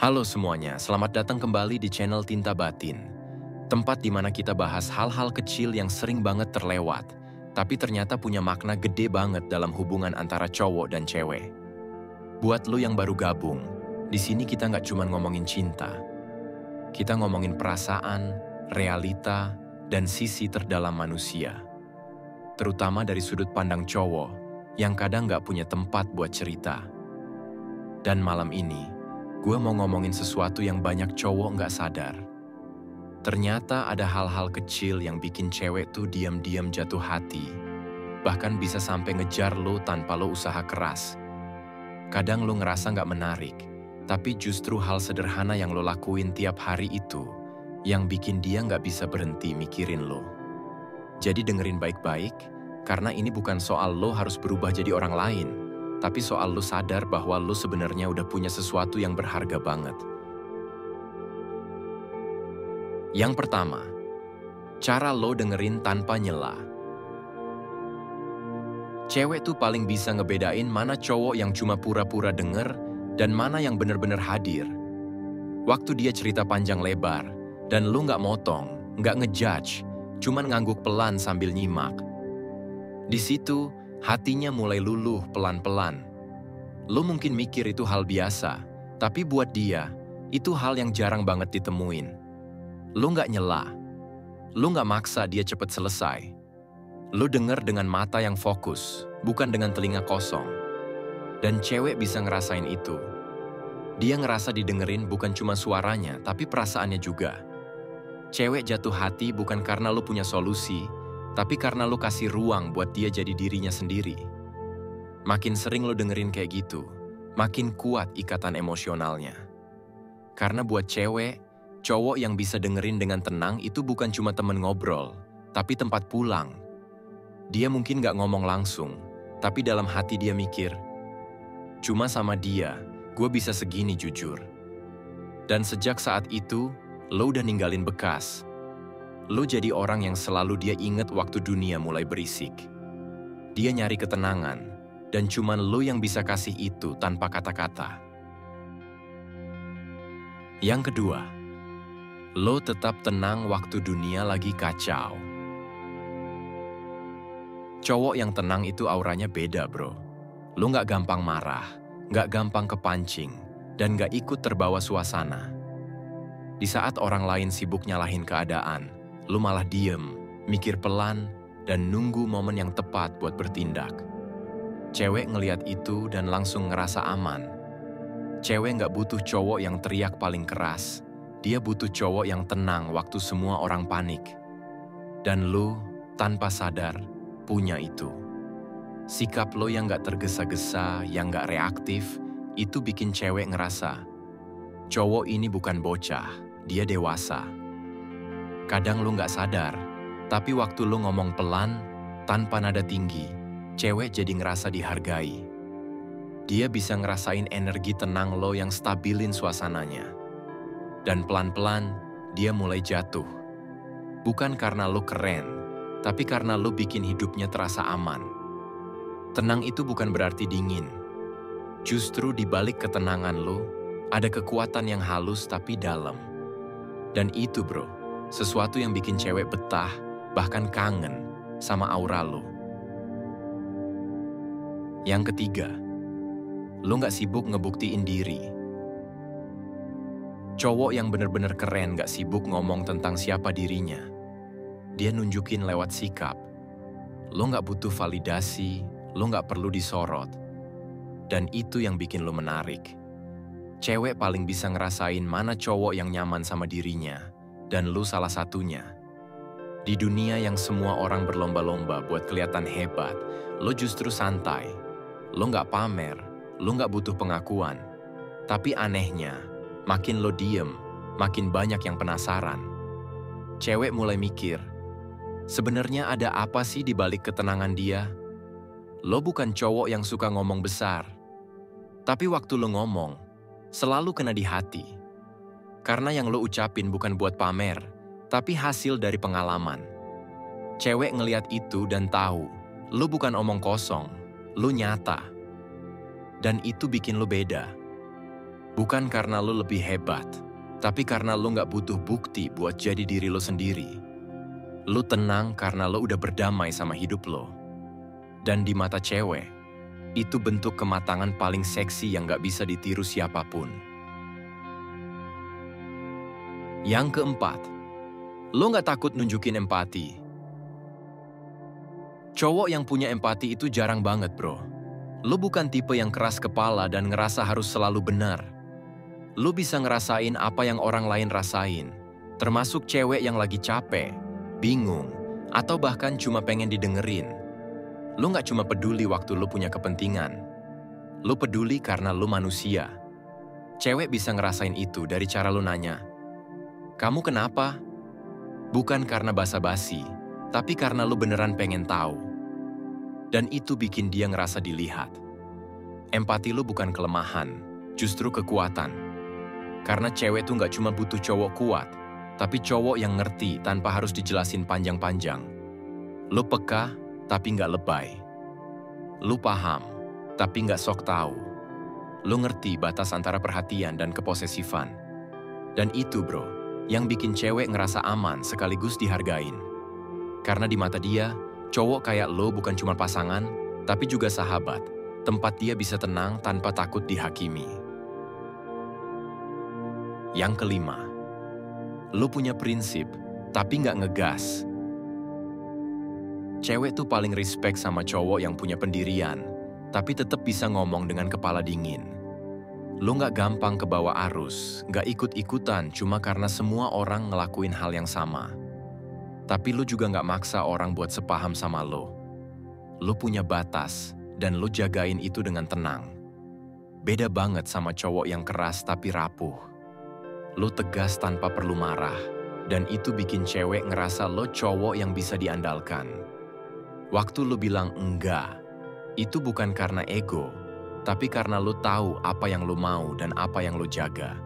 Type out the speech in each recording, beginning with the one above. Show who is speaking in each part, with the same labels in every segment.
Speaker 1: Halo semuanya, selamat datang kembali di channel Tinta Batin. Tempat di mana kita bahas hal-hal kecil yang sering banget terlewat, tapi ternyata punya makna gede banget dalam hubungan antara cowok dan cewek. Buat lo yang baru gabung, di sini kita nggak cuma ngomongin cinta. Kita ngomongin perasaan, realita, dan sisi terdalam manusia. Terutama dari sudut pandang cowok, yang kadang nggak punya tempat buat cerita. Dan malam ini, gue mau ngomongin sesuatu yang banyak cowok nggak sadar. Ternyata ada hal-hal kecil yang bikin cewek tuh diam-diam jatuh hati. Bahkan bisa sampai ngejar lo tanpa lo usaha keras. Kadang lo ngerasa nggak menarik, tapi justru hal sederhana yang lo lakuin tiap hari itu yang bikin dia nggak bisa berhenti mikirin lo. Jadi dengerin baik-baik, karena ini bukan soal lo harus berubah jadi orang lain, tapi soal lo sadar bahwa lo sebenarnya udah punya sesuatu yang berharga banget. Yang pertama, cara lo dengerin tanpa nyela. Cewek tuh paling bisa ngebedain mana cowok yang cuma pura-pura denger dan mana yang bener-bener hadir. Waktu dia cerita panjang lebar, dan lo nggak motong, nggak ngejudge, cuman ngangguk pelan sambil nyimak. Di situ, hatinya mulai luluh pelan-pelan. Lo mungkin mikir itu hal biasa, tapi buat dia, itu hal yang jarang banget ditemuin. Lo nggak nyela, lo nggak maksa dia cepet selesai. Lo denger dengan mata yang fokus, bukan dengan telinga kosong. Dan cewek bisa ngerasain itu. Dia ngerasa didengerin bukan cuma suaranya, tapi perasaannya juga. Cewek jatuh hati bukan karena lo punya solusi, tapi karena lo kasih ruang buat dia jadi dirinya sendiri. Makin sering lo dengerin kayak gitu, makin kuat ikatan emosionalnya. Karena buat cewek, cowok yang bisa dengerin dengan tenang itu bukan cuma temen ngobrol, tapi tempat pulang. Dia mungkin gak ngomong langsung, tapi dalam hati dia mikir, cuma sama dia, gue bisa segini jujur. Dan sejak saat itu, lo udah ninggalin bekas. Lo jadi orang yang selalu dia inget waktu dunia mulai berisik. Dia nyari ketenangan, dan cuman lo yang bisa kasih itu tanpa kata-kata. Yang kedua, lo tetap tenang waktu dunia lagi kacau. Cowok yang tenang itu auranya beda, bro. Lo nggak gampang marah, nggak gampang kepancing, dan nggak ikut terbawa suasana. Di saat orang lain sibuk nyalahin keadaan, lo malah diem, mikir pelan, dan nunggu momen yang tepat buat bertindak. Cewek ngeliat itu dan langsung ngerasa aman. Cewek nggak butuh cowok yang teriak paling keras. Dia butuh cowok yang tenang waktu semua orang panik. Dan lo, tanpa sadar, punya itu. Sikap lo yang nggak tergesa-gesa, yang nggak reaktif, itu bikin cewek ngerasa, cowok ini bukan bocah, dia dewasa. Kadang lo nggak sadar, tapi waktu lo ngomong pelan, tanpa nada tinggi, cewek jadi ngerasa dihargai. Dia bisa ngerasain energi tenang lo yang stabilin suasananya. Dan pelan-pelan, dia mulai jatuh. Bukan karena lo keren, tapi karena lo bikin hidupnya terasa aman. Tenang itu bukan berarti dingin. Justru di balik ketenangan lo, ada kekuatan yang halus tapi dalam. Dan itu bro, sesuatu yang bikin cewek betah, bahkan kangen sama aura lo. Yang ketiga, lo gak sibuk ngebuktiin diri. Cowok yang bener-bener keren gak sibuk ngomong tentang siapa dirinya. Dia nunjukin lewat sikap. Lo gak butuh validasi, lo gak perlu disorot. Dan itu yang bikin lo menarik. Cewek paling bisa ngerasain mana cowok yang nyaman sama dirinya, dan lo salah satunya. Di dunia yang semua orang berlomba-lomba buat kelihatan hebat, lo justru santai. Lo nggak pamer, lo nggak butuh pengakuan. Tapi anehnya, makin lo diem, makin banyak yang penasaran. Cewek mulai mikir, sebenarnya ada apa sih di balik ketenangan dia? Lo bukan cowok yang suka ngomong besar. Tapi waktu lo ngomong, selalu kena di hati. Karena yang lo ucapin bukan buat pamer, tapi hasil dari pengalaman. Cewek ngeliat itu dan tahu, lo bukan omong kosong. Lo nyata. Dan itu bikin lo beda. Bukan karena lo lebih hebat, tapi karena lo nggak butuh bukti buat jadi diri lo sendiri. Lo tenang karena lo udah berdamai sama hidup lo. Dan di mata cewek, itu bentuk kematangan paling seksi yang nggak bisa ditiru siapapun. Yang keempat, lo nggak takut nunjukin empati. Cowok yang punya empati itu jarang banget, bro. Lo bukan tipe yang keras kepala dan ngerasa harus selalu benar. Lo bisa ngerasain apa yang orang lain rasain, termasuk cewek yang lagi capek, bingung, atau bahkan cuma pengen didengerin. Lo nggak cuma peduli waktu lo punya kepentingan. Lo peduli karena lo manusia. Cewek bisa ngerasain itu dari cara lo nanya, "Kamu kenapa?" Bukan karena basa-basi, tapi karena lo beneran pengen tahu. Dan itu bikin dia ngerasa dilihat. Empati lo bukan kelemahan, justru kekuatan. Karena cewek tuh nggak cuma butuh cowok kuat, tapi cowok yang ngerti tanpa harus dijelasin panjang-panjang. Lo peka, tapi nggak lebay. Lo paham, tapi nggak sok tahu. Lo ngerti batas antara perhatian dan keposesifan. Dan itu, bro, yang bikin cewek ngerasa aman sekaligus dihargain. Karena di mata dia, cowok kayak lo bukan cuma pasangan, tapi juga sahabat, tempat dia bisa tenang tanpa takut dihakimi. Yang kelima, lo punya prinsip, tapi nggak ngegas. Cewek tuh paling respect sama cowok yang punya pendirian, tapi tetap bisa ngomong dengan kepala dingin. Lo nggak gampang kebawa arus, nggak ikut-ikutan cuma karena semua orang ngelakuin hal yang sama. Tapi lo juga nggak maksa orang buat sepaham sama lo. Lo punya batas, dan lo jagain itu dengan tenang. Beda banget sama cowok yang keras tapi rapuh. Lo tegas tanpa perlu marah, dan itu bikin cewek ngerasa lo cowok yang bisa diandalkan. Waktu lo bilang enggak, itu bukan karena ego, tapi karena lo tahu apa yang lo mau dan apa yang lo jaga.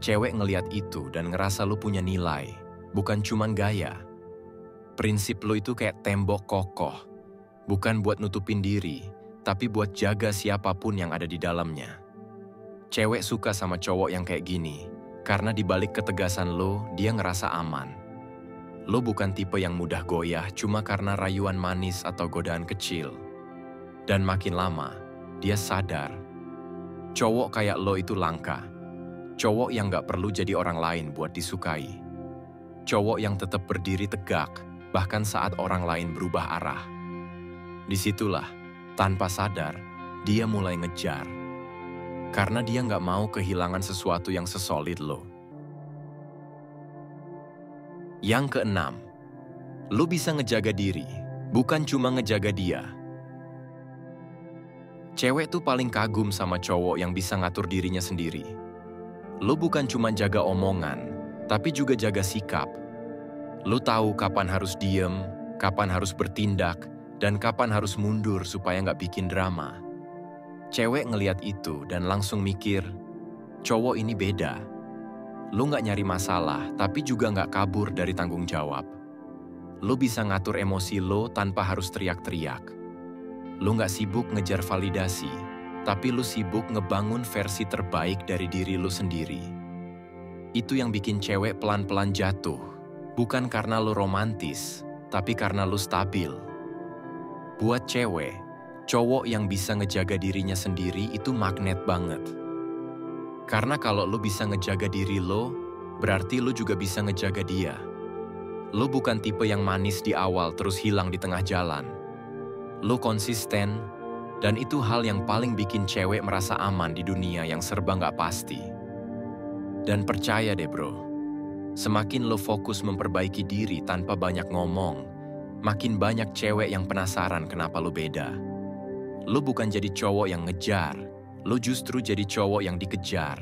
Speaker 1: Cewek ngeliat itu dan ngerasa lo punya nilai, bukan cuman gaya. Prinsip lo itu kayak tembok kokoh, bukan buat nutupin diri, tapi buat jaga siapapun yang ada di dalamnya. Cewek suka sama cowok yang kayak gini, karena di balik ketegasan lo, dia ngerasa aman. Lo bukan tipe yang mudah goyah cuma karena rayuan manis atau godaan kecil. Dan makin lama, dia sadar, cowok kayak lo itu langka. Cowok yang gak perlu jadi orang lain buat disukai. Cowok yang tetap berdiri tegak, bahkan saat orang lain berubah arah. Disitulah, tanpa sadar, dia mulai ngejar. Karena dia nggak mau kehilangan sesuatu yang sesolid lo. Yang keenam, lo bisa ngejaga diri, bukan cuma ngejaga dia. Cewek tuh paling kagum sama cowok yang bisa ngatur dirinya sendiri. Lo bukan cuma jaga omongan, tapi juga jaga sikap. Lo tahu kapan harus diem, kapan harus bertindak, dan kapan harus mundur supaya nggak bikin drama. Cewek ngeliat itu dan langsung mikir, cowok ini beda. Lo nggak nyari masalah, tapi juga nggak kabur dari tanggung jawab. Lo bisa ngatur emosi lo tanpa harus teriak-teriak. Lo nggak sibuk ngejar validasi, tapi lo sibuk ngebangun versi terbaik dari diri lo sendiri. Itu yang bikin cewek pelan-pelan jatuh. Bukan karena lo romantis, tapi karena lo stabil. Buat cewek, cowok yang bisa ngejaga dirinya sendiri itu magnet banget. Karena kalau lo bisa ngejaga diri lo, berarti lo juga bisa ngejaga dia. Lo bukan tipe yang manis di awal terus hilang di tengah jalan. Lo konsisten, dan itu hal yang paling bikin cewek merasa aman di dunia yang serba nggak pasti. Dan percaya deh bro, semakin lo fokus memperbaiki diri tanpa banyak ngomong, makin banyak cewek yang penasaran kenapa lo beda. Lo bukan jadi cowok yang ngejar, lo justru jadi cowok yang dikejar.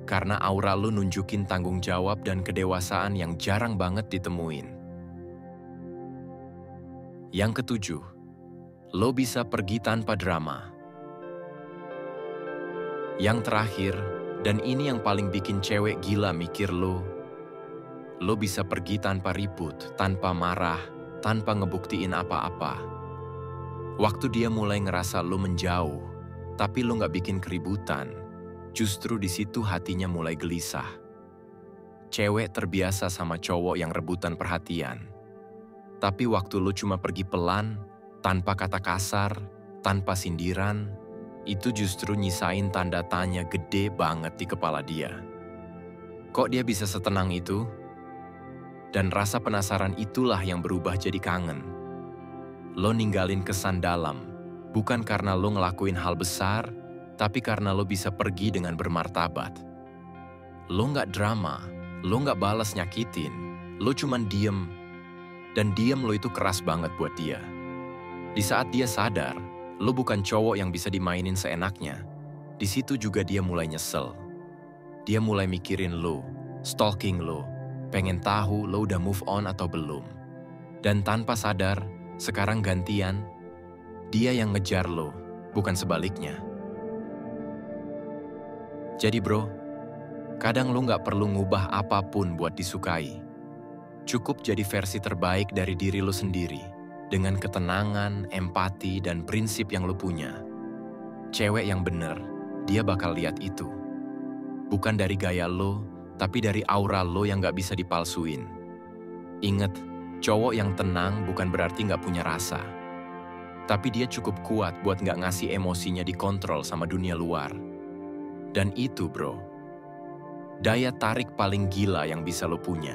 Speaker 1: Karena aura lo nunjukin tanggung jawab dan kedewasaan yang jarang banget ditemuin. Yang ketujuh, lo bisa pergi tanpa drama. Yang terakhir, dan ini yang paling bikin cewek gila mikir lo bisa pergi tanpa ribut, tanpa marah, tanpa ngebuktiin apa-apa. Waktu dia mulai ngerasa lo menjauh, tapi lo nggak bikin keributan, justru di situ hatinya mulai gelisah. Cewek terbiasa sama cowok yang rebutan perhatian. Tapi waktu lo cuma pergi pelan, tanpa kata kasar, tanpa sindiran, itu justru nyisain tanda tanya gede banget di kepala dia. Kok dia bisa setenang itu? Dan rasa penasaran itulah yang berubah jadi kangen. Lo ninggalin kesan dalam, bukan karena lo ngelakuin hal besar, tapi karena lo bisa pergi dengan bermartabat. Lo nggak drama, lo nggak balas nyakitin, lo cuman diem. Dan diem lo itu keras banget buat dia. Di saat dia sadar, lo bukan cowok yang bisa dimainin seenaknya. Di situ juga dia mulai nyesel. Dia mulai mikirin lo, stalking lo, pengen tahu lo udah move on atau belum. Dan tanpa sadar, sekarang gantian, dia yang ngejar lo, bukan sebaliknya. Jadi bro, kadang lo nggak perlu ngubah apapun buat disukai. Cukup jadi versi terbaik dari diri lo sendiri, dengan ketenangan, empati, dan prinsip yang lo punya. Cewek yang bener, dia bakal lihat itu. Bukan dari gaya lo, tapi dari aura lo yang gak bisa dipalsuin. Ingat, cowok yang tenang bukan berarti gak punya rasa. Tapi dia cukup kuat buat gak ngasih emosinya dikontrol sama dunia luar. Dan itu bro, daya tarik paling gila yang bisa lo punya.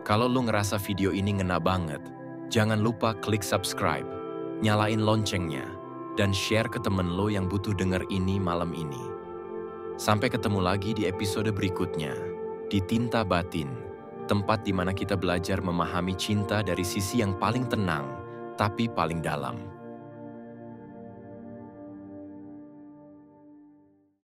Speaker 1: Kalau lo ngerasa video ini ngena banget, jangan lupa klik subscribe, nyalain loncengnya, dan share ke temen lo yang butuh denger ini malam ini. Sampai ketemu lagi di episode berikutnya, di Tinta Batin, tempat di mana kita belajar memahami cinta dari sisi yang paling tenang, tapi paling dalam.